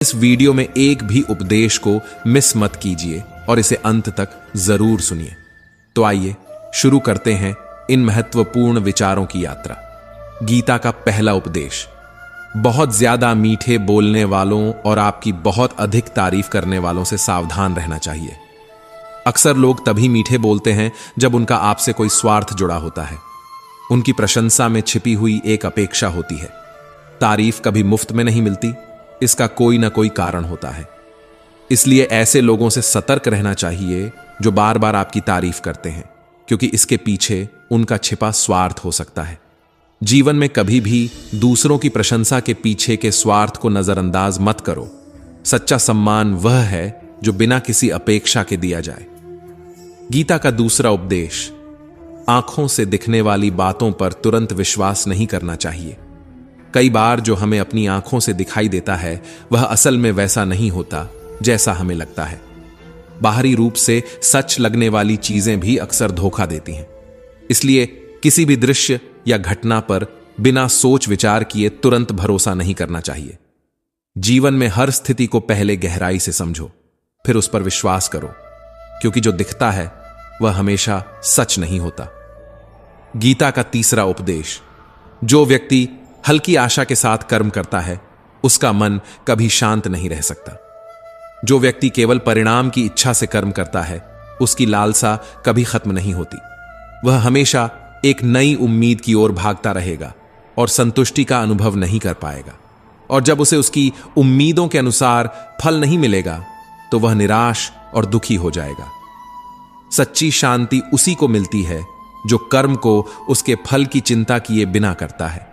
इस वीडियो में एक भी उपदेश को मिस मत कीजिए और इसे अंत तक जरूर सुनिए। तो आइए शुरू करते हैं इन महत्वपूर्ण विचारों की यात्रा। गीता का पहला उपदेश, बहुत ज्यादा मीठे बोलने वालों और आपकी बहुत अधिक तारीफ करने वालों से सावधान रहना चाहिए। अक्सर लोग तभी मीठे बोलते हैं जब उनका आपसे कोई स्वार्थ जुड़ा होता है। उनकी प्रशंसा में छिपी हुई एक अपेक्षा होती है। तारीफ कभी मुफ्त में नहीं मिलती, इसका कोई ना कोई कारण होता है। इसलिए ऐसे लोगों से सतर्क रहना चाहिए जो बार बार आपकी तारीफ करते हैं, क्योंकि इसके पीछे उनका छिपा स्वार्थ हो सकता है। जीवन में कभी भी दूसरों की प्रशंसा के पीछे के स्वार्थ को नजरअंदाज मत करो। सच्चा सम्मान वह है जो बिना किसी अपेक्षा के दिया जाए। गीता का दूसरा उपदेश, आंखों से दिखने वाली बातों पर तुरंत विश्वास नहीं करना चाहिए। कई बार जो हमें अपनी आंखों से दिखाई देता है वह असल में वैसा नहीं होता जैसा हमें लगता है। बाहरी रूप से सच लगने वाली चीजें भी अक्सर धोखा देती हैं। इसलिए किसी भी दृश्य या घटना पर बिना सोच विचार किए तुरंत भरोसा नहीं करना चाहिए। जीवन में हर स्थिति को पहले गहराई से समझो, फिर उस पर विश्वास करो, क्योंकि जो दिखता है वह हमेशा सच नहीं होता। गीता का तीसरा उपदेश, जो व्यक्ति हल्की आशा के साथ कर्म करता है उसका मन कभी शांत नहीं रह सकता। जो व्यक्ति केवल परिणाम की इच्छा से कर्म करता है उसकी लालसा कभी खत्म नहीं होती। वह हमेशा एक नई उम्मीद की ओर भागता रहेगा और संतुष्टि का अनुभव नहीं कर पाएगा। और जब उसे उसकी उम्मीदों के अनुसार फल नहीं मिलेगा तो वह निराश और दुखी हो जाएगा। सच्ची शांति उसी को मिलती है जो कर्म को उसके फल की चिंता किए बिना करता है।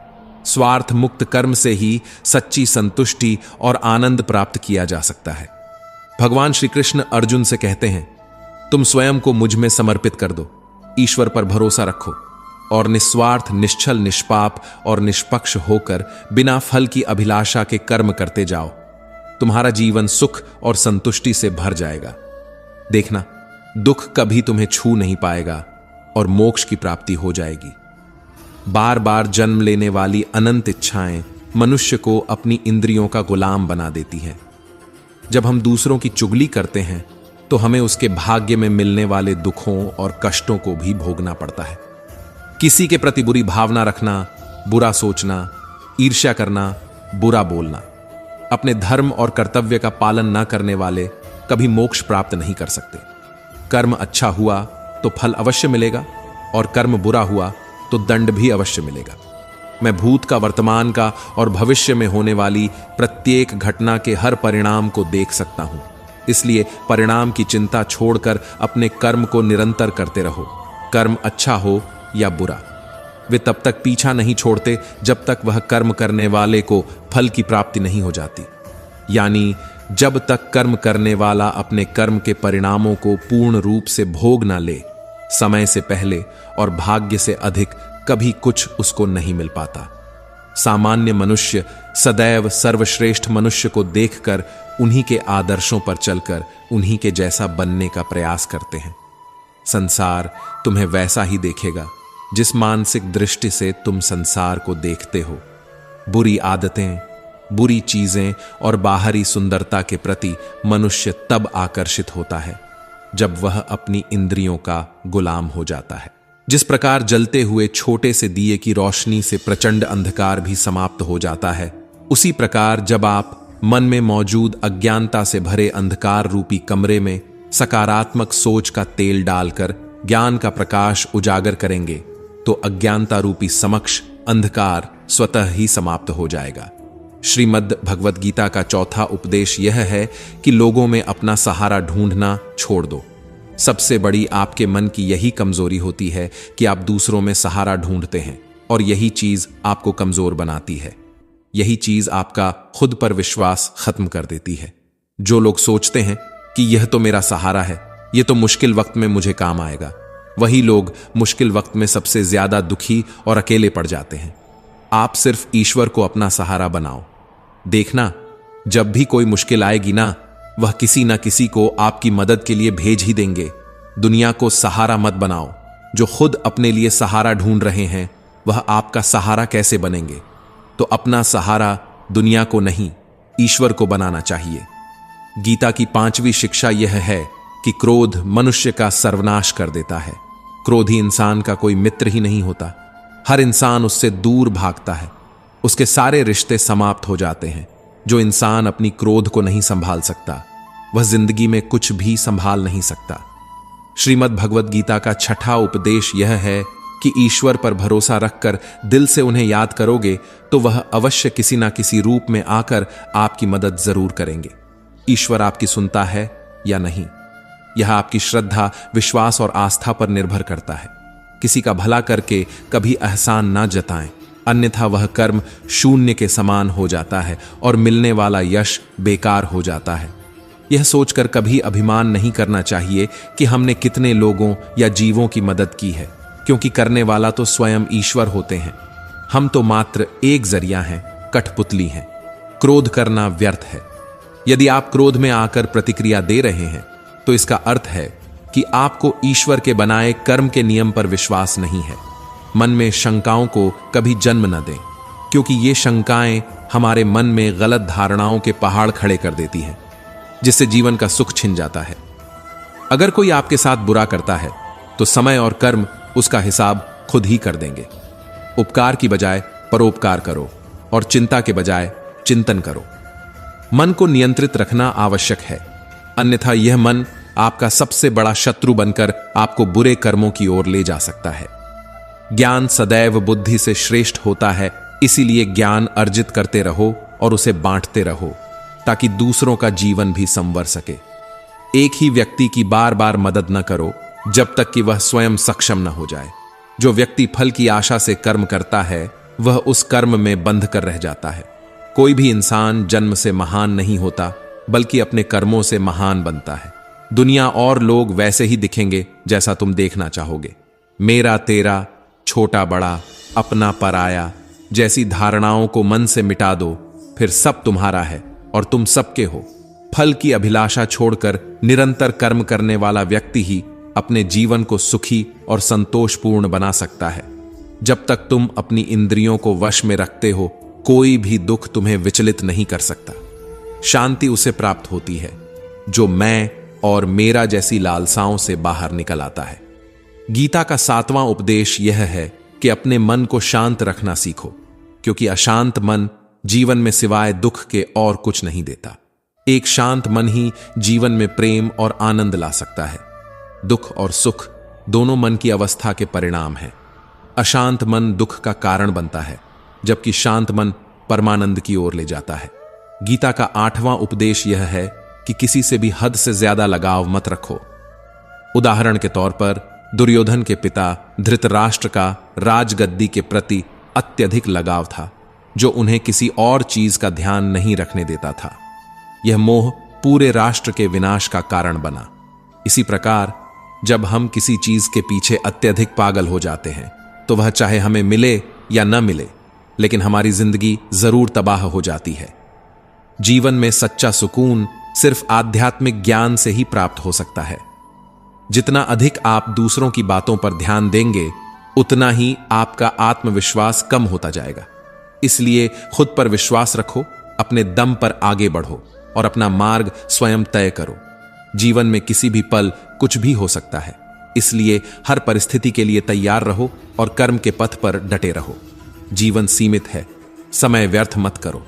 स्वार्थ मुक्त कर्म से ही सच्ची संतुष्टि और आनंद प्राप्त किया जा सकता है। भगवान श्री कृष्ण अर्जुन से कहते हैं, तुम स्वयं को मुझ में समर्पित कर दो, ईश्वर पर भरोसा रखो और निस्वार्थ, निश्चल, निष्पाप और निष्पक्ष होकर बिना फल की अभिलाषा के कर्म करते जाओ। तुम्हारा जीवन सुख और संतुष्टि से भर जाएगा। देखना, दुख कभी तुम्हें छू नहीं पाएगा और मोक्ष की प्राप्ति हो जाएगी। बार बार जन्म लेने वाली अनंत इच्छाएं मनुष्य को अपनी इंद्रियों का गुलाम बना देती हैं। जब हम दूसरों की चुगली करते हैं तो हमें उसके भाग्य में मिलने वाले दुखों और कष्टों को भी भोगना पड़ता है। किसी के प्रति बुरी भावना रखना, बुरा सोचना, ईर्ष्या करना, बुरा बोलना, अपने धर्म और कर्तव्य का पालन न करने वाले कभी मोक्ष प्राप्त नहीं कर सकते। कर्म अच्छा हुआ तो फल अवश्य मिलेगा और कर्म बुरा हुआ तो दंड भी अवश्य मिलेगा। मैं भूत का, वर्तमान का और भविष्य में होने वाली प्रत्येक घटना के हर परिणाम को देख सकता हूं। इसलिए परिणाम की चिंता छोड़कर अपने कर्म को निरंतर करते रहो, कर्म अच्छा हो या बुरा। वे तब तक पीछा नहीं छोड़ते जब तक वह कर्म करने वाले को फल की प्राप्ति नहीं हो जाती। यानी जब तक कर्म करने वाला अपने कर्म के परिणामों को पूर्ण रूप से भोग न ले, समय से पहले और भाग्य से अधिक कभी कुछ उसको नहीं मिल पाता। सामान्य मनुष्य सदैव सर्वश्रेष्ठ मनुष्य को देखकर उन्हीं के आदर्शों पर चलकर उन्हीं के जैसा बनने का प्रयास करते हैं। संसार तुम्हें वैसा ही देखेगा जिस मानसिक दृष्टि से तुम संसार को देखते हो। बुरी आदतें, बुरी चीजें और बाहरी सुंदरता के प्रति मनुष्य तब आकर्षित होता है जब वह अपनी इंद्रियों का गुलाम हो जाता है। जिस प्रकार जलते हुए छोटे से दिए की रोशनी से प्रचंड अंधकार भी समाप्त हो जाता है, उसी प्रकार जब आप मन में मौजूद अज्ञानता से भरे अंधकार रूपी कमरे में सकारात्मक सोच का तेल डालकर ज्ञान का प्रकाश उजागर करेंगे तो अज्ञानता रूपी समक्ष अंधकार स्वतः ही समाप्त हो जाएगा। श्रीमद् भगवद गीता का चौथा उपदेश यह है कि लोगों में अपना सहारा ढूंढना छोड़ दो। सबसे बड़ी आपके मन की यही कमजोरी होती है कि आप दूसरों में सहारा ढूंढते हैं और यही चीज आपको कमजोर बनाती है। यही चीज आपका खुद पर विश्वास खत्म कर देती है। जो लोग सोचते हैं कि यह तो मेरा सहारा है, यह तो मुश्किल वक्त में मुझे काम आएगा, वही लोग मुश्किल वक्त में सबसे ज्यादा दुखी और अकेले पड़ जाते हैं। आप सिर्फ ईश्वर को अपना सहारा बनाओ। देखना, जब भी कोई मुश्किल आएगी ना, वह किसी ना किसी को आपकी मदद के लिए भेज ही देंगे। दुनिया को सहारा मत बनाओ। जो खुद अपने लिए सहारा ढूंढ रहे हैं वह आपका सहारा कैसे बनेंगे? तो अपना सहारा दुनिया को नहीं, ईश्वर को बनाना चाहिए। गीता की 5वीं शिक्षा यह है कि क्रोध मनुष्य का सर्वनाश कर देता है। क्रोधी इंसान का कोई मित्र ही नहीं होता। हर इंसान उससे दूर भागता है। उसके सारे रिश्ते समाप्त हो जाते हैं। जो इंसान अपनी क्रोध को नहीं संभाल सकता, वह जिंदगी में कुछ भी संभाल नहीं सकता। श्रीमद् भगवत गीता का 6ठा उपदेश यह है कि ईश्वर पर भरोसा रखकर दिल से उन्हें याद करोगे तो वह अवश्य किसी ना किसी रूप में आकर आपकी मदद जरूर करेंगे। ईश्वर आपकी सुनता है या नहीं, यह आपकी श्रद्धा, विश्वास और आस्था पर निर्भर करता है। किसी का भला करके कभी एहसान ना जताएं, अन्यथा वह कर्म शून्य के समान हो जाता है और मिलने वाला यश बेकार हो जाता है। यह सोचकर कभी अभिमान नहीं करना चाहिए कि हमने कितने लोगों या जीवों की मदद की है, क्योंकि करने वाला तो स्वयं ईश्वर होते हैं। हम तो मात्र एक जरिया हैं, कठपुतली हैं। क्रोध करना व्यर्थ है। यदि आप क्रोध में आकर प्रतिक्रिया दे रहे हैं तो इसका अर्थ है कि आपको ईश्वर के बनाए कर्म के नियम पर विश्वास नहीं है। मन में शंकाओं को कभी जन्म न दें, क्योंकि ये शंकाएं हमारे मन में गलत धारणाओं के पहाड़ खड़े कर देती हैं, जिससे जीवन का सुख छिन जाता है। अगर कोई आपके साथ बुरा करता है तो समय और कर्म उसका हिसाब खुद ही कर देंगे। उपकार की बजाय परोपकार करो और चिंता के बजाय चिंतन करो। मन को नियंत्रित रखना आवश्यक है, अन्यथा यह मन आपका सबसे बड़ा शत्रु बनकर आपको बुरे कर्मों की ओर ले जा सकता है। ज्ञान सदैव बुद्धि से श्रेष्ठ होता है, इसीलिए ज्ञान अर्जित करते रहो और उसे बांटते रहो, ताकि दूसरों का जीवन भी संवर सके। एक ही व्यक्ति की बार बार मदद न करो जब तक कि वह स्वयं सक्षम न हो जाए। जो व्यक्ति फल की आशा से कर्म करता है वह उस कर्म में बंध कर रह जाता है। कोई भी इंसान जन्म से महान नहीं होता, बल्कि अपने कर्मों से महान बनता है। दुनिया और लोग वैसे ही दिखेंगे जैसा तुम देखना चाहोगे। मेरा तेरा, छोटा बड़ा, अपना पराया जैसी धारणाओं को मन से मिटा दो, फिर सब तुम्हारा है और तुम सबके हो। फल की अभिलाषा छोड़कर निरंतर कर्म करने वाला व्यक्ति ही अपने जीवन को सुखी और संतोषपूर्ण बना सकता है। जब तक तुम अपनी इंद्रियों को वश में रखते हो, कोई भी दुख तुम्हें विचलित नहीं कर सकता। शांति उसे प्राप्त होती है जो मैं और मेरा जैसी लालसाओं से बाहर निकल आता है। गीता का 7वां उपदेश यह है कि अपने मन को शांत रखना सीखो, क्योंकि अशांत मन जीवन में सिवाय दुख के और कुछ नहीं देता। एक शांत मन ही जीवन में प्रेम और आनंद ला सकता है। दुख और सुख दोनों मन की अवस्था के परिणाम हैं। अशांत मन दुख का कारण बनता है, जबकि शांत मन परमानंद की ओर ले जाता है। गीता का 8वां उपदेश यह है कि किसी से भी हद से ज्यादा लगाव मत रखो। उदाहरण के तौर पर दुर्योधन के पिता धृतराष्ट्र का राजगद्दी के प्रति अत्यधिक लगाव था, जो उन्हें किसी और चीज का ध्यान नहीं रखने देता था। यह मोह पूरे राष्ट्र के विनाश का कारण बना। इसी प्रकार जब हम किसी चीज के पीछे अत्यधिक पागल हो जाते हैं तो वह चाहे हमें मिले या न मिले, लेकिन हमारी जिंदगी जरूर तबाह हो जाती है। जीवन में सच्चा सुकून सिर्फ आध्यात्मिक ज्ञान से ही प्राप्त हो सकता है। जितना अधिक आप दूसरों की बातों पर ध्यान देंगे, उतना ही आपका आत्मविश्वास कम होता जाएगा। इसलिए खुद पर विश्वास रखो, अपने दम पर आगे बढ़ो और अपना मार्ग स्वयं तय करो। जीवन में किसी भी पल कुछ भी हो सकता है, इसलिए हर परिस्थिति के लिए तैयार रहो और कर्म के पथ पर डटे रहो। जीवन सीमित है, समय व्यर्थ मत करो।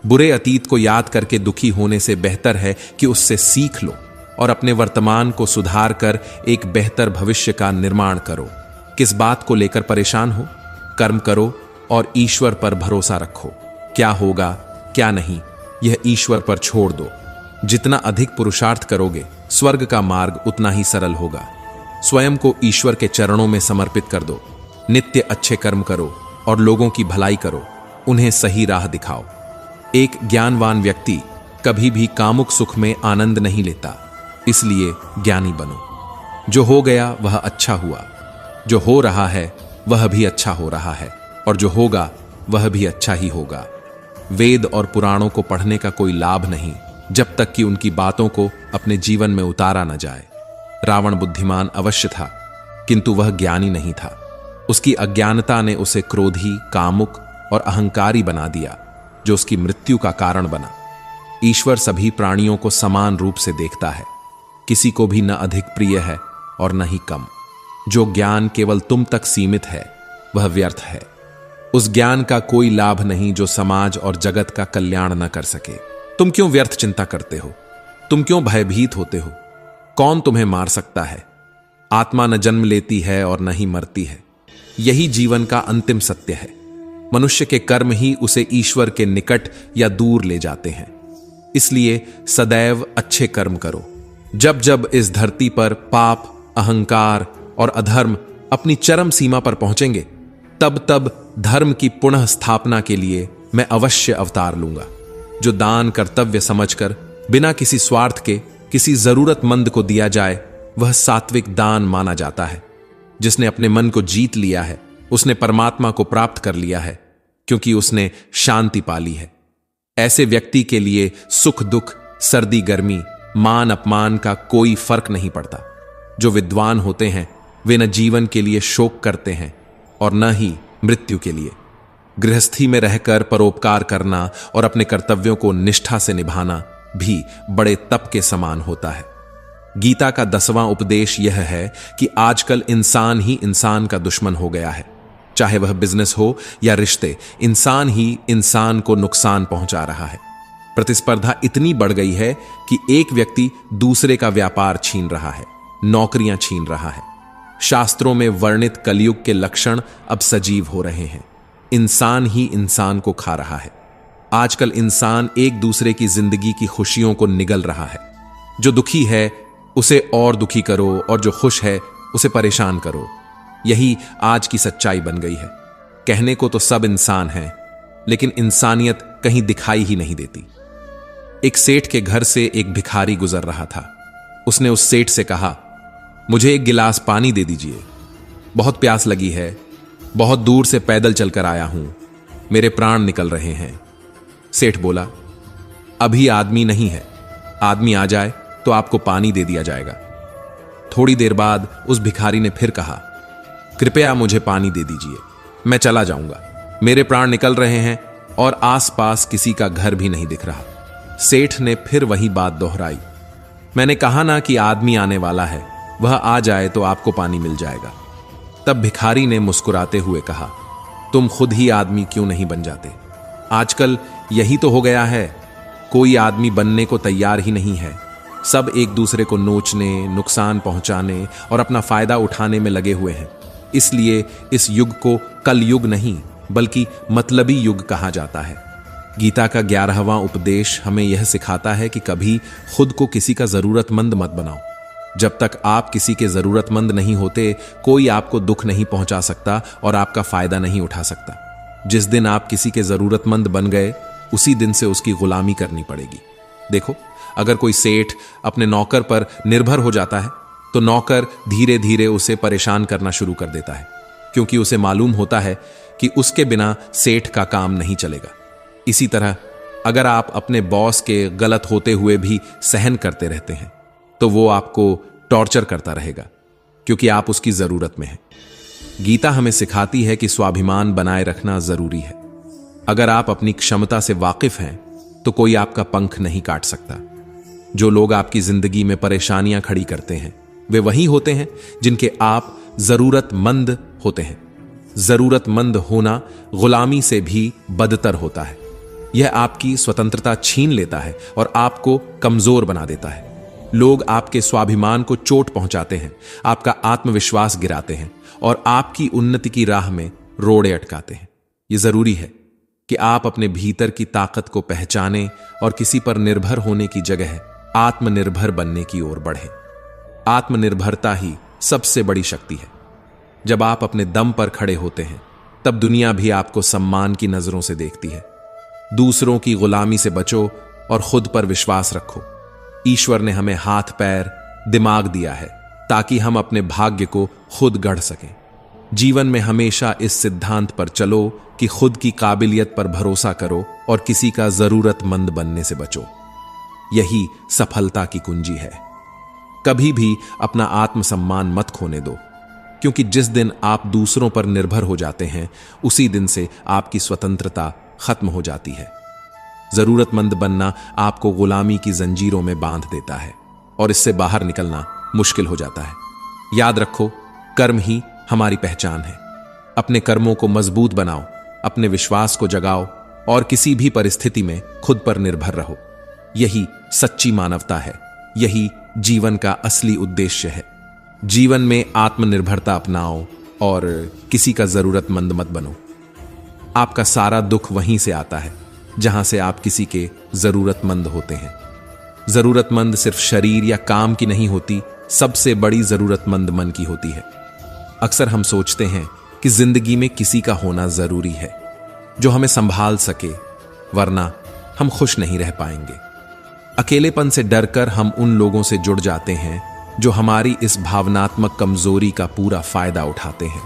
बुरे अतीत को याद करके दुखी होने से बेहतर है कि उससे सीख लो और अपने वर्तमान को सुधार कर एक बेहतर भविष्य का निर्माण करो। किस बात को लेकर परेशान हो? कर्म करो और ईश्वर पर भरोसा रखो। क्या होगा क्या नहीं, यह ईश्वर पर छोड़ दो। जितना अधिक पुरुषार्थ करोगे, स्वर्ग का मार्ग उतना ही सरल होगा। स्वयं को ईश्वर के चरणों में समर्पित कर दो। नित्य अच्छे कर्म करो और लोगों की भलाई करो, उन्हें सही राह दिखाओ। एक ज्ञानवान व्यक्ति कभी भी कामुक सुख में आनंद नहीं लेता, इसलिए ज्ञानी बनो। जो हो गया वह अच्छा हुआ, जो हो रहा है वह भी अच्छा हो रहा है, और जो होगा वह भी अच्छा ही होगा। वेद और पुराणों को पढ़ने का कोई लाभ नहीं जब तक कि उनकी बातों को अपने जीवन में उतारा न जाए। रावण बुद्धिमान अवश्य था, किंतु वह ज्ञानी नहीं था। उसकी अज्ञानता ने उसे क्रोधी, कामुक और अहंकारी बना दिया, जो उसकी मृत्यु का कारण बना। ईश्वर सभी प्राणियों को समान रूप से देखता है, किसी को भी न अधिक प्रिय है और न ही कम। जो ज्ञान केवल तुम तक सीमित है वह व्यर्थ है। उस ज्ञान का कोई लाभ नहीं जो समाज और जगत का कल्याण न कर सके। तुम क्यों व्यर्थ चिंता करते हो? तुम क्यों भयभीत होते हो? कौन तुम्हें मार सकता है? आत्मा न जन्म लेती है और न ही मरती है। यही जीवन का अंतिम सत्य है। मनुष्य के कर्म ही उसे ईश्वर के निकट या दूर ले जाते हैं। इसलिए सदैव अच्छे कर्म करो। जब जब इस धरती पर पाप, अहंकार और अधर्म अपनी चरम सीमा पर पहुंचेंगे, तब तब धर्म की पुनः स्थापना के लिए मैं अवश्य अवतार लूंगा। जो दान कर्तव्य समझकर बिना किसी स्वार्थ के किसी जरूरतमंद को दिया जाए, वह सात्विक दान माना जाता है। जिसने अपने मन को जीत लिया है, उसने परमात्मा को प्राप्त कर लिया है, क्योंकि उसने शांति पा ली है। ऐसे व्यक्ति के लिए सुख दुख, सर्दी गर्मी, मान अपमान का कोई फर्क नहीं पड़ता। जो विद्वान होते हैं वे न जीवन के लिए शोक करते हैं और न ही मृत्यु के लिए। गृहस्थी में रहकर परोपकार करना और अपने कर्तव्यों को निष्ठा से निभाना भी बड़े तप के समान होता है। गीता का 10वां उपदेश यह है कि आजकल इंसान ही इंसान का दुश्मन हो गया है। चाहे वह बिजनेस हो या रिश्ते, इंसान ही इंसान को नुकसान पहुंचा रहा है। प्रतिस्पर्धा इतनी बढ़ गई है कि एक व्यक्ति दूसरे का व्यापार छीन रहा है, नौकरियां छीन रहा है। शास्त्रों में वर्णित कलयुग के लक्षण अब सजीव हो रहे हैं। इंसान ही इंसान को खा रहा है। आजकल इंसान एक दूसरे की जिंदगी की खुशियों को निगल रहा है। जो दुखी है उसे और दुखी करो और जो खुश है उसे परेशान करो। यही आज की सच्चाई बन गई है। कहने को तो सब इंसान हैं, लेकिन इंसानियत कहीं दिखाई ही नहीं देती। एक सेठ के घर से एक भिखारी गुजर रहा था। उसने उस सेठ से कहा, मुझे एक गिलास पानी दे दीजिए, बहुत प्यास लगी है, बहुत दूर से पैदल चलकर आया हूं, मेरे प्राण निकल रहे हैं। सेठ बोला, अभी आदमी नहीं है, आदमी आ जाए तो आपको पानी दे दिया जाएगा। थोड़ी देर बाद उस भिखारी ने फिर कहा, कृपया मुझे पानी दे दीजिए, मैं चला जाऊंगा, मेरे प्राण निकल रहे हैं और आसपास किसी का घर भी नहीं दिख रहा। सेठ ने फिर वही बात दोहराई, मैंने कहा ना कि आदमी आने वाला है, वह आ जाए तो आपको पानी मिल जाएगा। तब भिखारी ने मुस्कुराते हुए कहा, तुम खुद ही आदमी क्यों नहीं बन जाते? आजकल यही तो हो गया है, कोई आदमी बनने को तैयार ही नहीं है। सब एक दूसरे को नोचने, नुकसान पहुंचाने और अपना फायदा उठाने में लगे हुए हैं। इसलिए इस युग को कलयुग नहीं बल्कि मतलबी युग कहा जाता है। गीता का 11वां उपदेश हमें यह सिखाता है कि कभी खुद को किसी का जरूरतमंद मत बनाओ। जब तक आप किसी के जरूरतमंद नहीं होते, कोई आपको दुख नहीं पहुंचा सकता और आपका फायदा नहीं उठा सकता। जिस दिन आप किसी के जरूरतमंद बन गए, उसी दिन से उसकी गुलामी करनी पड़ेगी। देखो, अगर कोई सेठ अपने नौकर पर निर्भर हो जाता है तो नौकर धीरे धीरे उसे परेशान करना शुरू कर देता है, क्योंकि उसे मालूम होता है कि उसके बिना सेठ का काम नहीं चलेगा। इसी तरह अगर आप अपने बॉस के गलत होते हुए भी सहन करते रहते हैं तो वो आपको टॉर्चर करता रहेगा, क्योंकि आप उसकी जरूरत में हैं। गीता हमें सिखाती है कि स्वाभिमान बनाए रखना जरूरी है। अगर आप अपनी क्षमता से वाकिफ हैं तो कोई आपका पंख नहीं काट सकता। जो लोग आपकी जिंदगी में परेशानियां खड़ी करते हैं वे वही होते हैं जिनके आप जरूरतमंद होते हैं। जरूरतमंद होना गुलामी से भी बदतर होता है। यह आपकी स्वतंत्रता छीन लेता है और आपको कमजोर बना देता है। लोग आपके स्वाभिमान को चोट पहुंचाते हैं, आपका आत्मविश्वास गिराते हैं और आपकी उन्नति की राह में रोड़े अटकाते हैं। यह जरूरी है कि आप अपने भीतर की ताकत को पहचानें और किसी पर निर्भर होने की जगह आत्मनिर्भर बनने की ओर बढ़ें। आत्मनिर्भरता ही सबसे बड़ी शक्ति है। जब आप अपने दम पर खड़े होते हैं तब दुनिया भी आपको सम्मान की नजरों से देखती है। दूसरों की गुलामी से बचो और खुद पर विश्वास रखो। ईश्वर ने हमें हाथ पैर दिमाग दिया है ताकि हम अपने भाग्य को खुद गढ़ सकें। जीवन में हमेशा इस सिद्धांत पर चलो कि खुद की काबिलियत पर भरोसा करो और किसी का जरूरतमंद बनने से बचो। यही सफलता की कुंजी है। कभी भी अपना आत्मसम्मान मत खोने दो, क्योंकि जिस दिन आप दूसरों पर निर्भर हो जाते हैं उसी दिन से आपकी स्वतंत्रता खत्म हो जाती है। जरूरतमंद बनना आपको गुलामी की जंजीरों में बांध देता है और इससे बाहर निकलना मुश्किल हो जाता है। याद रखो, कर्म ही हमारी पहचान है। अपने कर्मों को मजबूत बनाओ, अपने विश्वास को जगाओ और किसी भी परिस्थिति में खुद पर निर्भर रहो। यही सच्ची मानवता है, यही जीवन का असली उद्देश्य है। जीवन में आत्मनिर्भरता अपनाओ और किसी का जरूरतमंद मत बनो। आपका सारा दुख वहीं से आता है जहां से आप किसी के जरूरतमंद होते हैं। जरूरतमंद सिर्फ शरीर या काम की नहीं होती, सबसे बड़ी जरूरतमंद मन की होती है। अक्सर हम सोचते हैं कि जिंदगी में किसी का होना जरूरी है जो हमें संभाल सके, वरना हम खुश नहीं रह पाएंगे। अकेलेपन से डरकर हम उन लोगों से जुड़ जाते हैं जो हमारी इस भावनात्मक कमजोरी का पूरा फायदा उठाते हैं।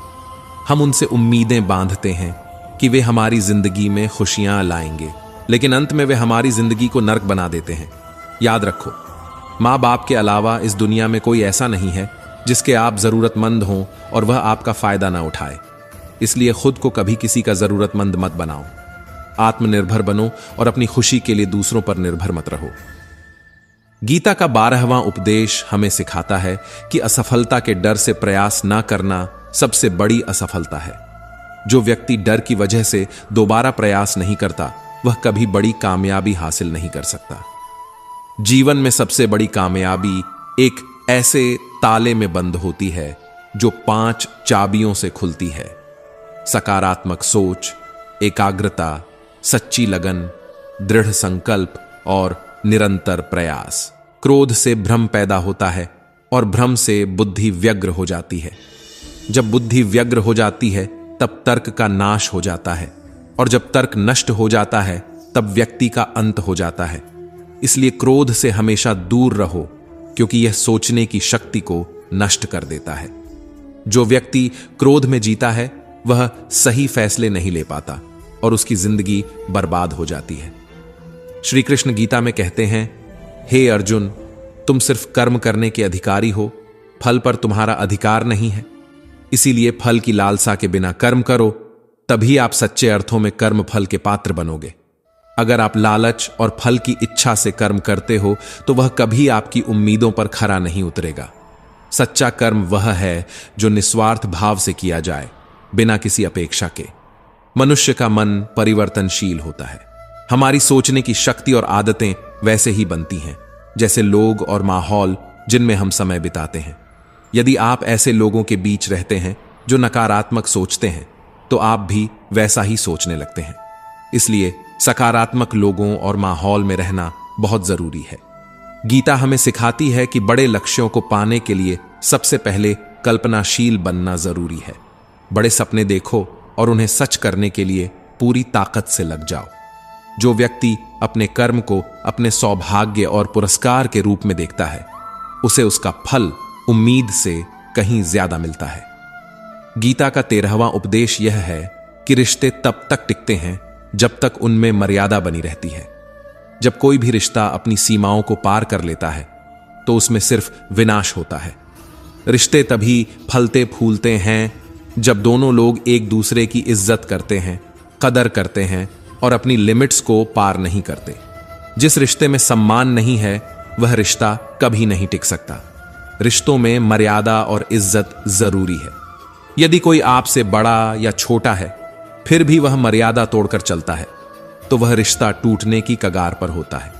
हम उनसे उम्मीदें बांधते हैं कि वे हमारी जिंदगी में खुशियां लाएंगे, लेकिन अंत में वे हमारी जिंदगी को नर्क बना देते हैं। याद रखो, माँ बाप के अलावा इस दुनिया में कोई ऐसा नहीं है जिसके आप जरूरतमंद हों और वह आपका फायदा ना उठाए। इसलिए खुद को कभी किसी का जरूरतमंद मत बनाओ। आत्मनिर्भर बनो और अपनी खुशी के लिए दूसरों पर निर्भर मत रहो। गीता का 12वां उपदेश हमें सिखाता है कि असफलता के डर से प्रयास ना करना सबसे बड़ी असफलता है। जो व्यक्ति डर की वजह से दोबारा प्रयास नहीं करता, वह कभी बड़ी कामयाबी हासिल नहीं कर सकता। जीवन में सबसे बड़ी कामयाबी एक ऐसे ताले में बंद होती है जो 5 चाबियों से खुलती है: सकारात्मक सोच, एकाग्रता, सच्ची लगन, दृढ़ संकल्प और निरंतर प्रयास। क्रोध से भ्रम पैदा होता है और भ्रम से बुद्धि व्यग्र हो जाती है। जब बुद्धि व्यग्र हो जाती है तब तर्क का नाश हो जाता है, और जब तर्क नष्ट हो जाता है तब व्यक्ति का अंत हो जाता है। इसलिए क्रोध से हमेशा दूर रहो, क्योंकि यह सोचने की शक्ति को नष्ट कर देता है। जो व्यक्ति क्रोध में जीता है वह सही फैसले नहीं ले पाता और उसकी जिंदगी बर्बाद हो जाती है। श्री कृष्ण गीता में कहते हैं, हे अर्जुन, तुम सिर्फ कर्म करने के अधिकारी हो, फल पर तुम्हारा अधिकार नहीं है। इसीलिए फल की लालसा के बिना कर्म करो, तभी आप सच्चे अर्थों में कर्म फल के पात्र बनोगे। अगर आप लालच और फल की इच्छा से कर्म करते हो तो वह कभी आपकी उम्मीदों पर खरा नहीं उतरेगा। सच्चा कर्म वह है जो निस्वार्थ भाव से किया जाए, बिना किसी अपेक्षा के। मनुष्य का मन परिवर्तनशील होता है। हमारी सोचने की शक्ति और आदतें वैसे ही बनती हैं जैसे लोग और माहौल जिनमें हम समय बिताते हैं। यदि आप ऐसे लोगों के बीच रहते हैं जो नकारात्मक सोचते हैं, तो आप भी वैसा ही सोचने लगते हैं। इसलिए सकारात्मक लोगों और माहौल में रहना बहुत जरूरी है। गीता हमें सिखाती है कि बड़े लक्ष्यों को पाने के लिए सबसे पहले कल्पनाशील बनना जरूरी है। बड़े सपने देखो और उन्हें सच करने के लिए पूरी ताकत से लग जाओ। जो व्यक्ति अपने कर्म को अपने सौभाग्य और पुरस्कार के रूप में देखता है, उसे उसका फल उम्मीद से कहीं ज्यादा मिलता है। गीता का 13वां उपदेश यह है कि रिश्ते तब तक टिकते हैं जब तक उनमें मर्यादा बनी रहती है। जब कोई भी रिश्ता अपनी सीमाओं को पार कर लेता है तो उसमें सिर्फ विनाश होता है। रिश्ते तभी फलते फूलते हैं जब दोनों लोग एक दूसरे की इज्जत करते हैं, कदर करते हैं और अपनी लिमिट्स को पार नहीं करते। जिस रिश्ते में सम्मान नहीं है, वह रिश्ता कभी नहीं टिक सकता। रिश्तों में मर्यादा और इज्जत जरूरी है। यदि कोई आपसे बड़ा या छोटा है, फिर भी वह मर्यादा तोड़कर चलता है, तो वह रिश्ता टूटने की कगार पर होता है।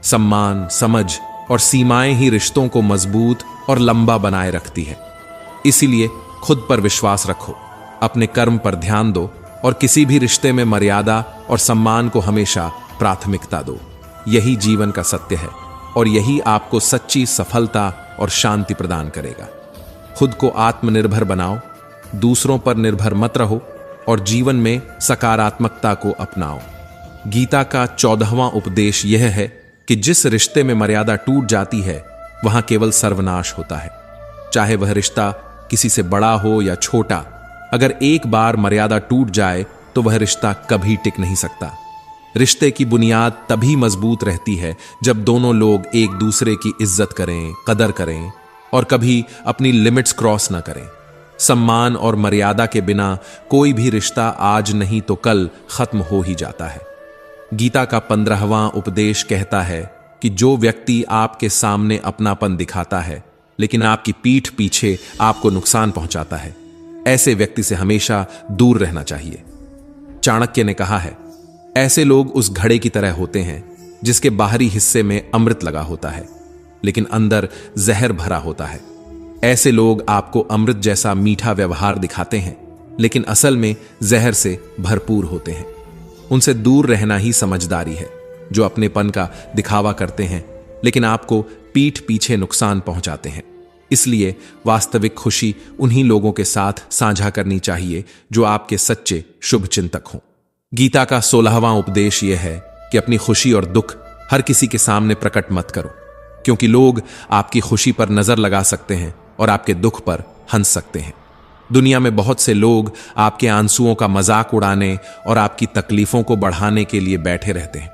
सम्मान, समझ और सीमाएं ही रिश्तों को मजबूत और लंबा बनाए रखती है। इसीलिए खुद पर विश्वास रखो, अपने कर्म पर ध्यान दो और किसी भी रिश्ते में मर्यादा और सम्मान को हमेशा प्राथमिकता दो। यही जीवन का सत्य है और यही आपको सच्ची सफलता और शांति प्रदान करेगा। खुद को आत्मनिर्भर बनाओ, दूसरों पर निर्भर मत रहो और जीवन में सकारात्मकता को अपनाओ। गीता का 14वां उपदेश यह है कि जिस रिश्ते में मर्यादा टूट जाती है, वहां केवल सर्वनाश होता है। चाहे वह रिश्ता किसी से बड़ा हो या छोटा, अगर एक बार मर्यादा टूट जाए तो वह रिश्ता कभी टिक नहीं सकता। रिश्ते की बुनियाद तभी मजबूत रहती है जब दोनों लोग एक दूसरे की इज्जत करें, कदर करें और कभी अपनी लिमिट्स क्रॉस ना करें। सम्मान और मर्यादा के बिना कोई भी रिश्ता आज नहीं तो कल खत्म हो ही जाता है। गीता का 15वां उपदेश कहता है कि जो व्यक्ति आपके सामने अपनापन दिखाता है लेकिन आपकी पीठ पीछे आपको नुकसान पहुंचाता है, ऐसे व्यक्ति से हमेशा दूर रहना चाहिए। चाणक्य ने कहा है, ऐसे लोग उस घड़े की तरह होते हैं जिसके बाहरी हिस्से में अमृत लगा होता है लेकिन अंदर जहर भरा होता है। ऐसे लोग आपको अमृत जैसा मीठा व्यवहार दिखाते हैं लेकिन असल में जहर से भरपूर होते हैं। उनसे दूर रहना ही समझदारी है, जो अपनेपन का दिखावा करते हैं लेकिन आपको पीठ पीछे नुकसान पहुंचाते हैं। इसलिए वास्तविक खुशी उन्हीं लोगों के साथ साझा करनी चाहिए जो आपके सच्चे शुभचिंतक हों। गीता का 16वां उपदेश यह है कि अपनी खुशी और दुख हर किसी के सामने प्रकट मत करो, क्योंकि लोग आपकी खुशी पर नजर लगा सकते हैं और आपके दुख पर हंस सकते हैं। दुनिया में बहुत से लोग आपके आंसुओं का मजाक उड़ाने और आपकी तकलीफों को बढ़ाने के लिए बैठे रहते हैं।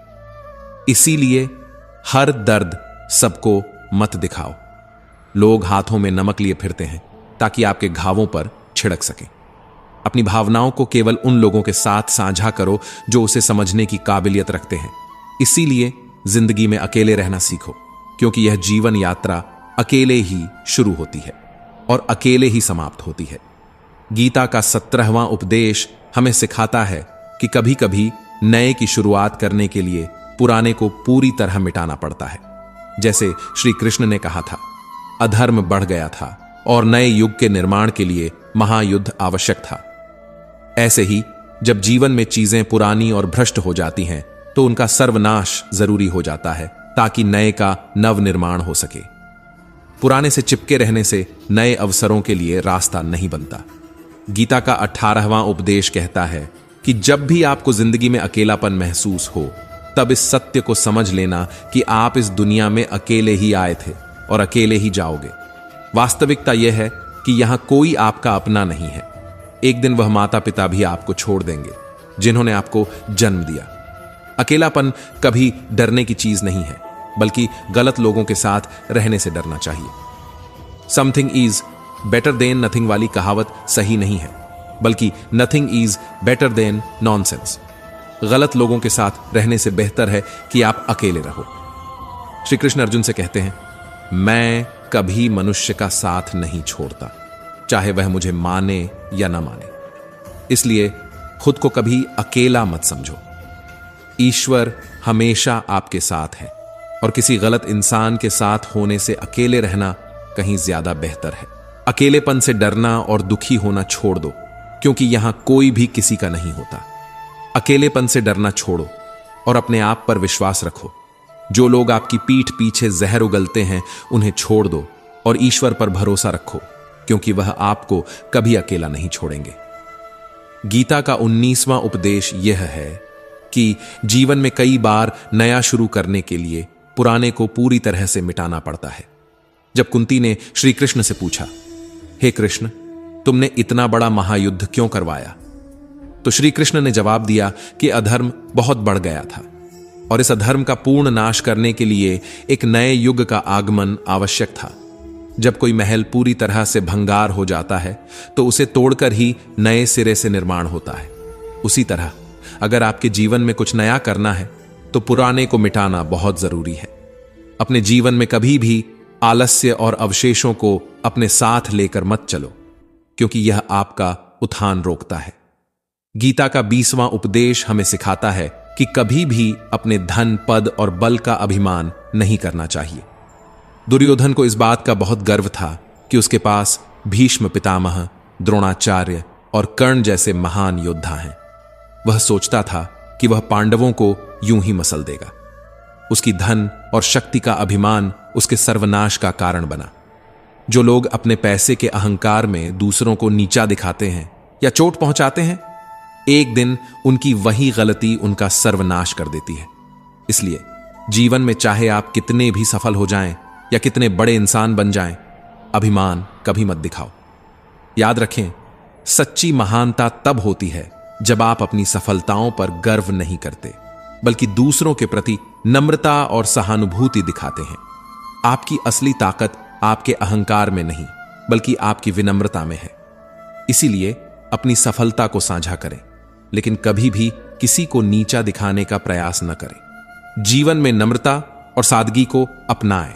इसीलिए हर दर्द सबको मत दिखाओ। लोग हाथों में नमक लिए फिरते हैं ताकि आपके घावों पर छिड़क सकें। अपनी भावनाओं को केवल उन लोगों के साथ साझा करो जो उसे समझने की काबिलियत रखते हैं। इसीलिए जिंदगी में अकेले रहना सीखो, क्योंकि यह जीवन यात्रा अकेले ही शुरू होती है और अकेले ही समाप्त होती है। गीता का 17वां उपदेश हमें सिखाता है कि कभी कभी नए की शुरुआत करने के लिए पुराने को पूरी तरह मिटाना पड़ता है। जैसे श्री कृष्ण ने कहा था, अधर्म बढ़ गया था और नए युग के निर्माण के लिए महायुद्ध आवश्यक था। ऐसे ही जब जीवन में चीजें पुरानी और भ्रष्ट हो जाती हैं तो उनका सर्वनाश जरूरी हो जाता है ताकि नए का नव निर्माण हो सके। पुराने से चिपके रहने से नए अवसरों के लिए रास्ता नहीं बनता। गीता का 18वां उपदेश कहता है कि जब भी आपको जिंदगी में अकेलापन महसूस हो, तब इस सत्य को समझ लेना कि आप इस दुनिया में अकेले ही आए थे और अकेले ही जाओगे। वास्तविकता यह है कि यहां कोई आपका अपना नहीं है। एक दिन वह माता पिता भी आपको छोड़ देंगे जिन्होंने आपको जन्म दिया। अकेलापन कभी डरने की चीज नहीं है, बल्कि गलत लोगों के साथ रहने से डरना चाहिए। Something is better than nothing वाली कहावत सही नहीं है, बल्कि nothing is better than nonsense. गलत लोगों के साथ रहने से बेहतर है कि आप अकेले रहो। श्री कृष्ण अर्जुन से कहते हैं, मैं कभी मनुष्य का साथ नहीं छोड़ता, चाहे वह मुझे माने या ना माने। इसलिए खुद को कभी अकेला मत समझो। ईश्वर हमेशा आपके साथ है और किसी गलत इंसान के साथ होने से अकेले रहना कहीं ज्यादा बेहतर है। अकेलेपन से डरना और दुखी होना छोड़ दो, क्योंकि यहां कोई भी किसी का नहीं होता। अकेलेपन से डरना छोड़ो और अपने आप पर विश्वास रखो। जो लोग आपकी पीठ पीछे जहर उगलते हैं उन्हें छोड़ दो और ईश्वर पर भरोसा रखो, क्योंकि वह आपको कभी अकेला नहीं छोड़ेंगे। गीता का 19वां उपदेश यह है कि जीवन में कई बार नया शुरू करने के लिए पुराने को पूरी तरह से मिटाना पड़ता है। जब कुंती ने श्री कृष्ण से पूछा, हे कृष्ण, तुमने इतना बड़ा महायुद्ध क्यों करवाया? तो श्री कृष्ण ने जवाब दिया कि अधर्म बहुत बढ़ गया था और इस अधर्म का पूर्ण नाश करने के लिए एक नए युग का आगमन आवश्यक था। जब कोई महल पूरी तरह से भंगार हो जाता है तो उसे तोड़कर ही नए सिरे से निर्माण होता है। उसी तरह अगर आपके जीवन में कुछ नया करना है तो पुराने को मिटाना बहुत जरूरी है। अपने जीवन में कभी भी आलस्य और अवशेषों को अपने साथ लेकर मत चलो, क्योंकि यह आपका उत्थान रोकता है। गीता का 20वां उपदेश हमें सिखाता है कि कभी भी अपने धन, पद और बल का अभिमान नहीं करना चाहिए। दुर्योधन को इस बात का बहुत गर्व था कि उसके पास भीष्म पितामह, द्रोणाचार्य और कर्ण जैसे महान योद्धा हैं। वह सोचता था कि वह पांडवों को यूं ही मसल देगा। उसकी धन और शक्ति का अभिमान उसके सर्वनाश का कारण बना। जो लोग अपने पैसे के अहंकार में दूसरों को नीचा दिखाते हैं या चोट पहुंचाते हैं, एक दिन उनकी वही गलती उनका सर्वनाश कर देती है। इसलिए जीवन में चाहे आप कितने भी सफल हो जाएं या कितने बड़े इंसान बन जाएं, अभिमान कभी मत दिखाओ। याद रखें, सच्ची महानता तब होती है जब आप अपनी सफलताओं पर गर्व नहीं करते, बल्कि दूसरों के प्रति नम्रता और सहानुभूति दिखाते हैं। आपकी असली ताकत आपके अहंकार में नहीं, बल्कि आपकी विनम्रता में है। इसीलिए अपनी सफलता को साझा करें, लेकिन कभी भी किसी को नीचा दिखाने का प्रयास न करें। जीवन में नम्रता और सादगी को अपनाएं,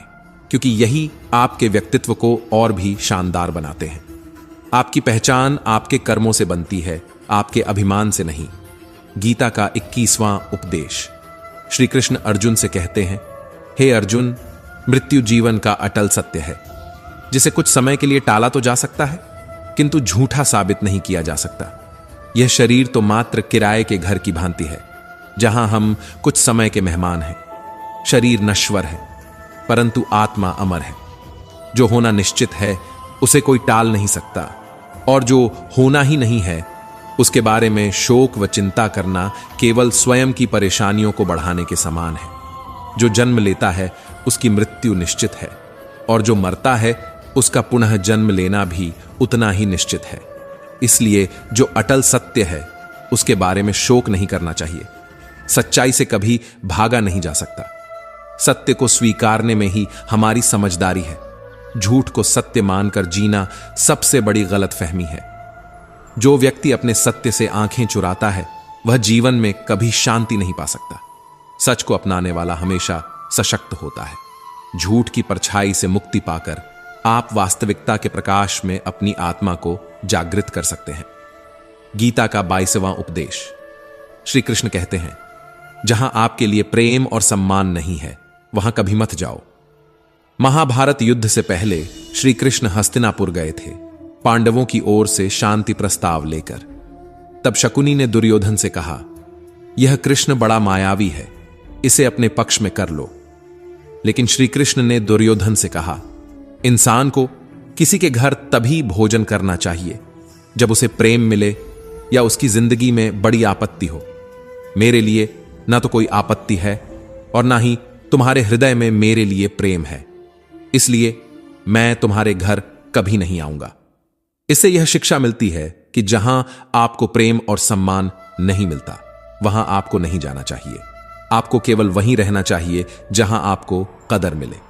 क्योंकि यही आपके व्यक्तित्व को और भी शानदार बनाते हैं। आपकी पहचान आपके कर्मों से बनती है, आपके अभिमान से नहीं। गीता का 21वां उपदेश। श्री कृष्ण अर्जुन से कहते हैं, हे अर्जुन, मृत्यु जीवन का अटल सत्य है, जिसे कुछ समय के लिए टाला तो जा सकता है, किंतु झूठा साबित नहीं किया जा सकता। यह शरीर तो मात्र किराए के घर की भांति है, जहां हम कुछ समय के मेहमान हैं। शरीर नश्वर है, परंतु आत्मा अमर है। जो होना निश्चित है उसे कोई टाल नहीं सकता, और जो होना ही नहीं है उसके बारे में शोक व चिंता करना केवल स्वयं की परेशानियों को बढ़ाने के समान है। जो जन्म लेता है उसकी मृत्यु निश्चित है, और जो मरता है उसका पुनः जन्म लेना भी उतना ही निश्चित है। इसलिए जो अटल सत्य है उसके बारे में शोक नहीं करना चाहिए। सच्चाई से कभी भागा नहीं जा सकता। सत्य को स्वीकारने में ही हमारी समझदारी है। झूठ को सत्य मानकर जीना सबसे बड़ी गलतफहमी है। जो व्यक्ति अपने सत्य से आंखें चुराता है वह जीवन में कभी शांति नहीं पा सकता। सच को अपनाने वाला हमेशा सशक्त होता है। झूठ की परछाई से मुक्ति पाकर आप वास्तविकता के प्रकाश में अपनी आत्मा को जागृत कर सकते हैं। गीता का 22वां उपदेश। श्री कृष्ण कहते हैं, जहां आपके लिए प्रेम और सम्मान नहीं है वहां कभी मत जाओ। महाभारत युद्ध से पहले श्री कृष्ण हस्तिनापुर गए थे, पांडवों की ओर से शांति प्रस्ताव लेकर। तब शकुनी ने दुर्योधन से कहा, यह कृष्ण बड़ा मायावी है, इसे अपने पक्ष में कर लो। लेकिन श्री कृष्ण ने दुर्योधन से कहा, इंसान को किसी के घर तभी भोजन करना चाहिए जब उसे प्रेम मिले या उसकी जिंदगी में बड़ी आपत्ति हो। मेरे लिए ना तो कोई आपत्ति है और ना ही तुम्हारे हृदय में मेरे लिए प्रेम है, इसलिए मैं तुम्हारे घर कभी नहीं आऊंगा। इससे यह शिक्षा मिलती है कि जहां आपको प्रेम और सम्मान नहीं मिलता वहां आपको नहीं जाना चाहिए। आपको केवल वहीं रहना चाहिए जहां आपको कदर मिले।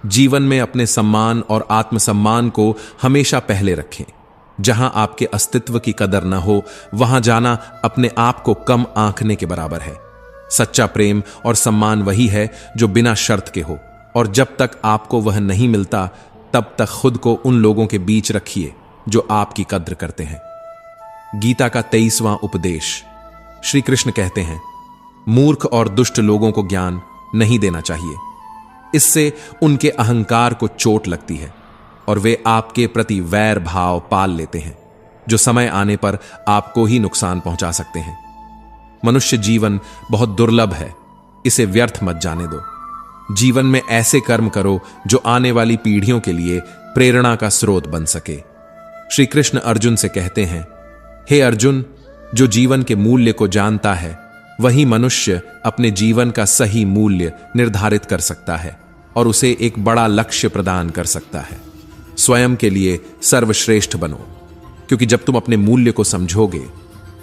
जीवन में अपने सम्मान और आत्मसम्मान को हमेशा पहले रखें। जहां आपके अस्तित्व की कदर न हो वहां जाना अपने आप को कम आंकने के बराबर है। सच्चा प्रेम और सम्मान वही है जो बिना शर्त के हो, और जब तक आपको वह नहीं मिलता तब तक खुद को उन लोगों के बीच रखिए जो आपकी कद्र करते हैं। गीता का 23वां उपदेश। श्री कृष्ण कहते हैं, मूर्ख और दुष्ट लोगों को ज्ञान नहीं देना चाहिए। इससे उनके अहंकार को चोट लगती है और वे आपके प्रति वैर भाव पाल लेते हैं, जो समय आने पर आपको ही नुकसान पहुंचा सकते हैं। मनुष्य जीवन बहुत दुर्लभ है, इसे व्यर्थ मत जाने दो। जीवन में ऐसे कर्म करो जो आने वाली पीढ़ियों के लिए प्रेरणा का स्रोत बन सके। श्री कृष्ण अर्जुन से कहते हैं, हे अर्जुन, जो जीवन के मूल्य को जानता है वही मनुष्य अपने जीवन का सही मूल्य निर्धारित कर सकता है और उसे एक बड़ा लक्ष्य प्रदान कर सकता है। स्वयं के लिए सर्वश्रेष्ठ बनो, क्योंकि जब तुम अपने मूल्य को समझोगे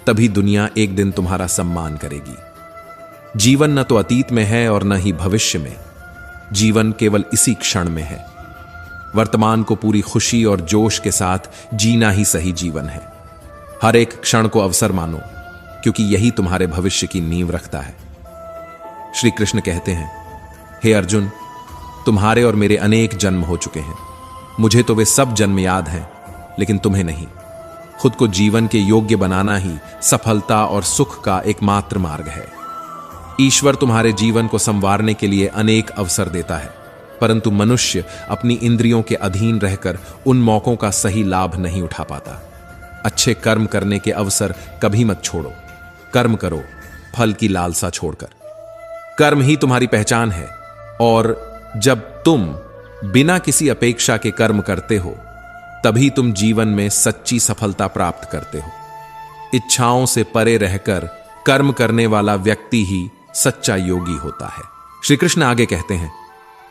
तभी दुनिया एक दिन तुम्हारा सम्मान करेगी। जीवन न तो अतीत में है और न ही भविष्य में, जीवन केवल इसी क्षण में है। वर्तमान को पूरी खुशी और जोश के साथ जीना ही सही जीवन है। हर एक क्षण को अवसर मानो, क्योंकि यही तुम्हारे भविष्य की नींव रखता है। श्री कृष्ण कहते हैं, हे अर्जुन, तुम्हारे और मेरे अनेक जन्म हो चुके हैं। मुझे तो वे सब जन्म याद हैं, लेकिन तुम्हें नहीं। खुद को जीवन के योग्य बनाना ही सफलता और सुख का एकमात्र मार्ग है। ईश्वर तुम्हारे जीवन को संवारने के लिए अनेक अवसर देता है, परंतु मनुष्य अपनी इंद्रियों के अधीन रहकर उन मौकों का सही लाभ नहीं उठा पाता। अच्छे कर्म करने के अवसर कभी मत छोड़ो। कर्म करो फल की लालसा छोड़कर। कर्म ही तुम्हारी पहचान है, और जब तुम बिना किसी अपेक्षा के कर्म करते हो तभी तुम जीवन में सच्ची सफलता प्राप्त करते हो। इच्छाओं से परे रहकर कर्म करने वाला व्यक्ति ही सच्चा योगी होता है। श्री कृष्ण आगे कहते हैं,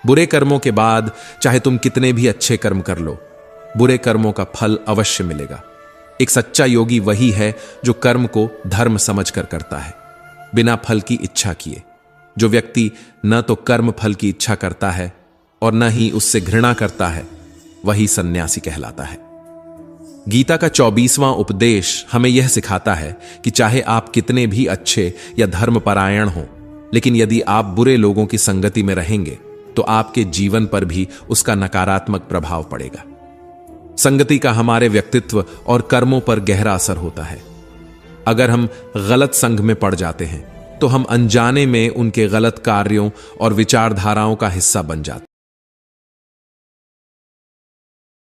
बुरे कर्मों के बाद चाहे तुम कितने भी अच्छे कर्म कर लो, बुरे कर्मों का फल अवश्य मिलेगा। एक सच्चा योगी वही है जो कर्म को धर्म समझकर करता है, बिना फल की इच्छा किए। जो व्यक्ति न तो कर्म फल की इच्छा करता है और न ही उससे घृणा करता है, वही सन्यासी कहलाता है। गीता का 24वां उपदेश हमें यह सिखाता है कि चाहे आप कितने भी अच्छे या धर्मपरायण हों, लेकिन यदि आप बुरे लोगों की संगति में रहेंगे तो आपके जीवन पर भी उसका नकारात्मक प्रभाव पड़ेगा। संगति का हमारे व्यक्तित्व और कर्मों पर गहरा असर होता है। अगर हम गलत संग में पड़ जाते हैं तो हम अनजाने में उनके गलत कार्यों और विचारधाराओं का हिस्सा बन जाते हैं।